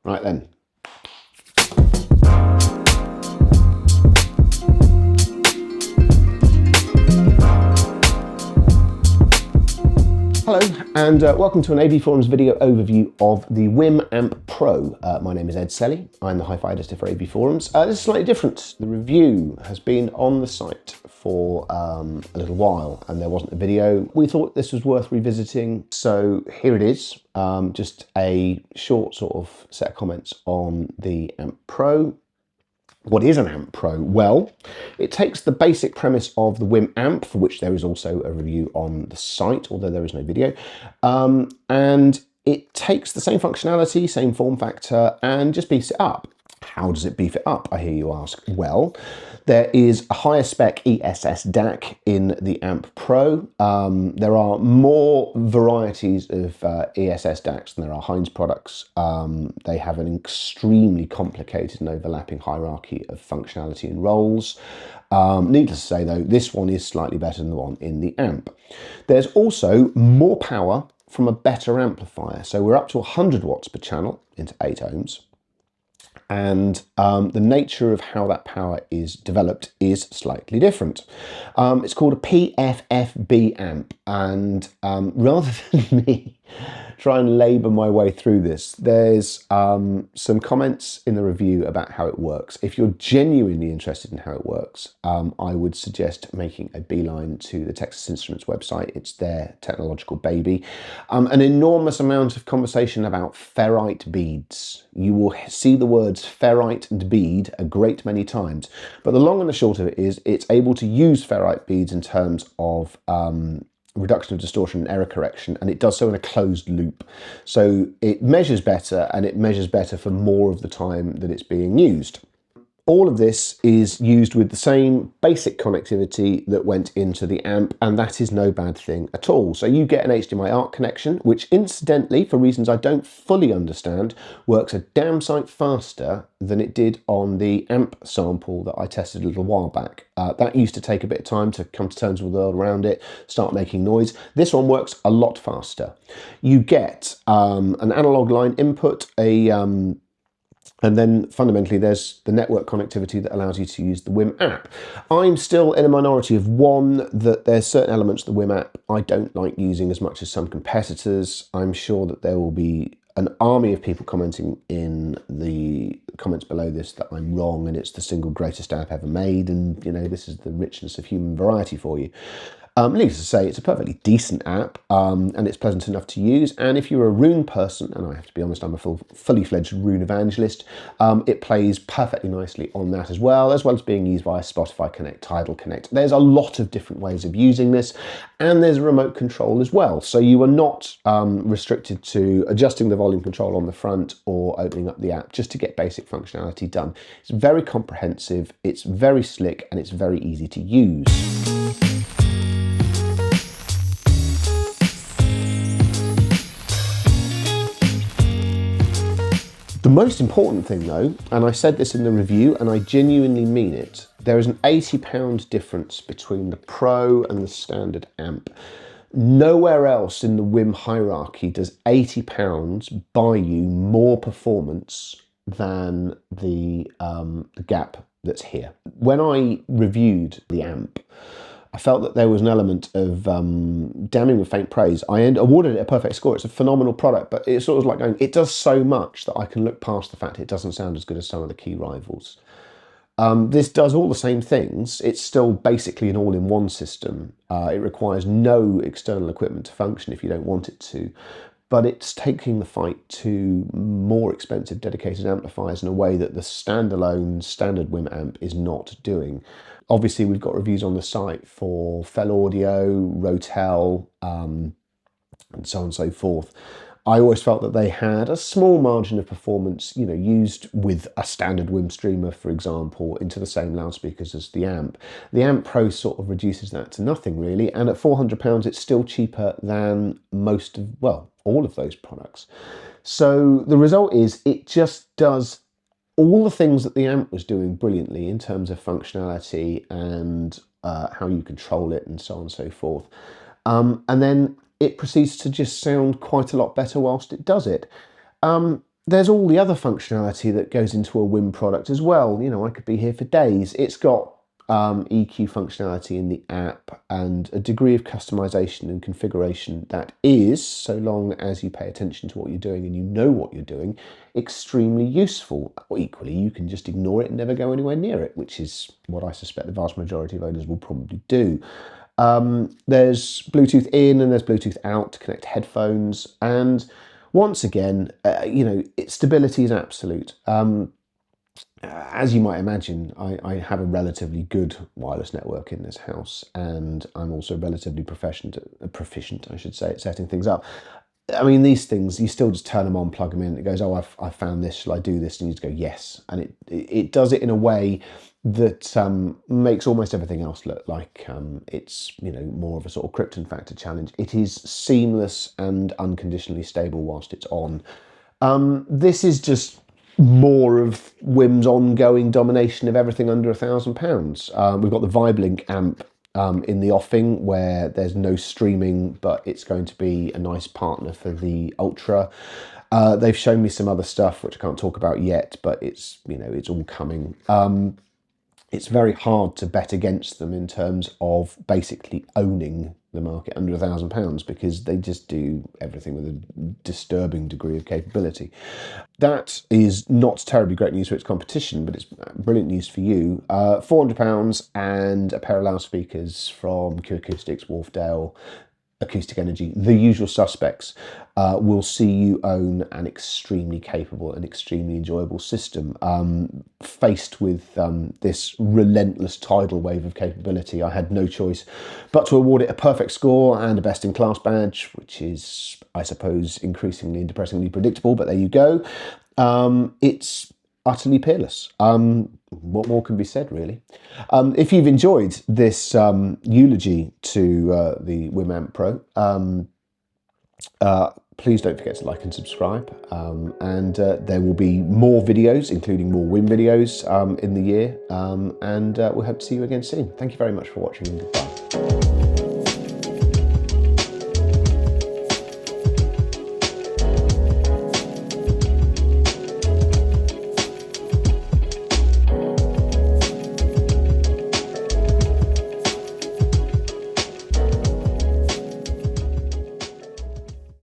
Right then. Hello and welcome to an AVForums video overview of the WiiM Amp Pro. My name is Ed Selly, I'm the hi-fi editor for AVForums. This is slightly different. The review has been on the site for a little while and there wasn't a video. We thought this was worth revisiting, so here it is. Just a short sort of set of comments on the Amp Pro. What is an Amp Pro? Well, it takes the basic premise of the WiiM Amp, for which there is also a review on the site, although there is no video, and it takes the same functionality, same form factor, and just beefs it up. How does it beef it up, I hear you ask? Well, there is a higher spec ESS DAC in the Amp Pro. There are more varieties of ESS DACs than there are Heinz products. They have an extremely complicated and overlapping hierarchy of functionality and roles. Needless to say though, this one is slightly better than the one in the Amp. There's also more power from a better amplifier. So we're up to 100 watts per channel into 8 ohms. And the nature of how that power is developed is slightly different. It's called a PFFB amp, and rather than me try and labour my way through this, there's some comments in the review about how it works. If you're genuinely interested in how it works, I would suggest making a beeline to the Texas Instruments website. It's their technological baby. An enormous amount of conversation about ferrite beads. You will see the words ferrite and bead a great many times, but the long and the short of it is it's able to use ferrite beads in terms of reduction of distortion and error correction, and it does so in a closed loop. So it measures better, and it measures better for more of the time that it's being used. All of this is used with the same basic connectivity that went into the amp, and that is no bad thing at all. So you get an HDMI ARC connection, which incidentally, for reasons I don't fully understand, works a damn sight faster than it did on the amp sample that I tested a little while back. That used to take a bit of time to come to terms with the world around it, start making noise. This one works a lot faster. You get an analog line input, and then fundamentally there's the network connectivity that allows you to use the WiiM app. I'm still in a minority of one that there's certain elements of the WiiM app I don't like using as much as some competitors. I'm sure that there will be an army of people commenting in the comments below this that I'm wrong and it's the single greatest app ever made, and you know, this is the richness of human variety for you. Needless to say, it's a perfectly decent app, and it's pleasant enough to use. And if you're a Roon person, and I have to be honest, I'm a fully fledged Roon evangelist, it plays perfectly nicely on that as well as being used via Spotify Connect, Tidal Connect. There's a lot of different ways of using this, and there's a remote control as well. So you are not restricted to adjusting the volume control on the front or opening up the app just to get basic functionality done. It's very comprehensive, it's very slick, and it's very easy to use. The most important thing though, and I said this in the review and I genuinely mean it, there is an £80 difference between the Pro and the standard amp. Nowhere else in the WiiM hierarchy does £80 buy you more performance than the gap that's here. When I reviewed the amp, I felt that there was an element of damning with faint praise. I awarded it a perfect score. It's a phenomenal product, but it's sort of like going, it does so much that I can look past the fact it doesn't sound as good as some of the key rivals. This does all the same things. It's still basically an all-in-one system. It requires no external equipment to function if you don't want it to, but it's taking the fight to more expensive dedicated amplifiers in a way that the standalone standard WiiM amp is not doing. Obviously, we've got reviews on the site for Fell Audio, Rotel, and so on and so forth. I always felt that they had a small margin of performance, you know, used with a standard WiiM streamer, for example, into the same loudspeakers as the amp. The Amp Pro sort of reduces that to nothing really, and at £400 it's still cheaper than most of, well, all of those products. So the result is it just does all the things that the amp was doing brilliantly in terms of functionality and how you control it and so on and so forth. And then it proceeds to just sound quite a lot better whilst it does it. there's all the other functionality that goes into a WiiM product as well. You know, I could be here for days. It's got EQ functionality in the app and a degree of customization and configuration that is, so long as you pay attention to what you're doing and you know what you're doing, extremely useful. Or equally, you can just ignore it and never go anywhere near it, which is what I suspect the vast majority of owners will probably do. There's Bluetooth in and there's Bluetooth out to connect headphones, and once again, you know, stability is absolute. As you might imagine, I have a relatively good wireless network in this house, and I'm also relatively proficient, I should say, at setting things up. I mean, these things, you still just turn them on, plug them in, it goes, oh, I've found this, shall I do this? And you just go, yes. And it does it in a way that makes almost everything else look like it's, you know, more of a sort of Krypton factor challenge. It is seamless and unconditionally stable whilst it's on. This is just more of WiiM's ongoing domination of everything under £1,000. We've got the WiiM Amp in the offing, where there's no streaming, but it's going to be a nice partner for the Ultra. They've shown me some other stuff which I can't talk about yet, but it's, you know, it's all coming. It's very hard to bet against them in terms of basically owning the market under £1,000, because they just do everything with a disturbing degree of capability. That is not terribly great news for its competition, but it's brilliant news for you. £400 and a pair of loudspeakers from Q Acoustics, Wharfdale, Acoustic Energy, the usual suspects, will see you own an extremely capable and extremely enjoyable system. Faced with this relentless tidal wave of capability, I had no choice but to award it a perfect score and a best-in-class badge, which is, I suppose, increasingly and depressingly predictable, but there you go. It's utterly peerless. What more can be said, really? If you've enjoyed this eulogy to the WiiM Amp Pro, please don't forget to like and subscribe. And there will be more videos, including more WiiM videos in the year. And we hope to see you again soon. Thank you very much for watching, and goodbye.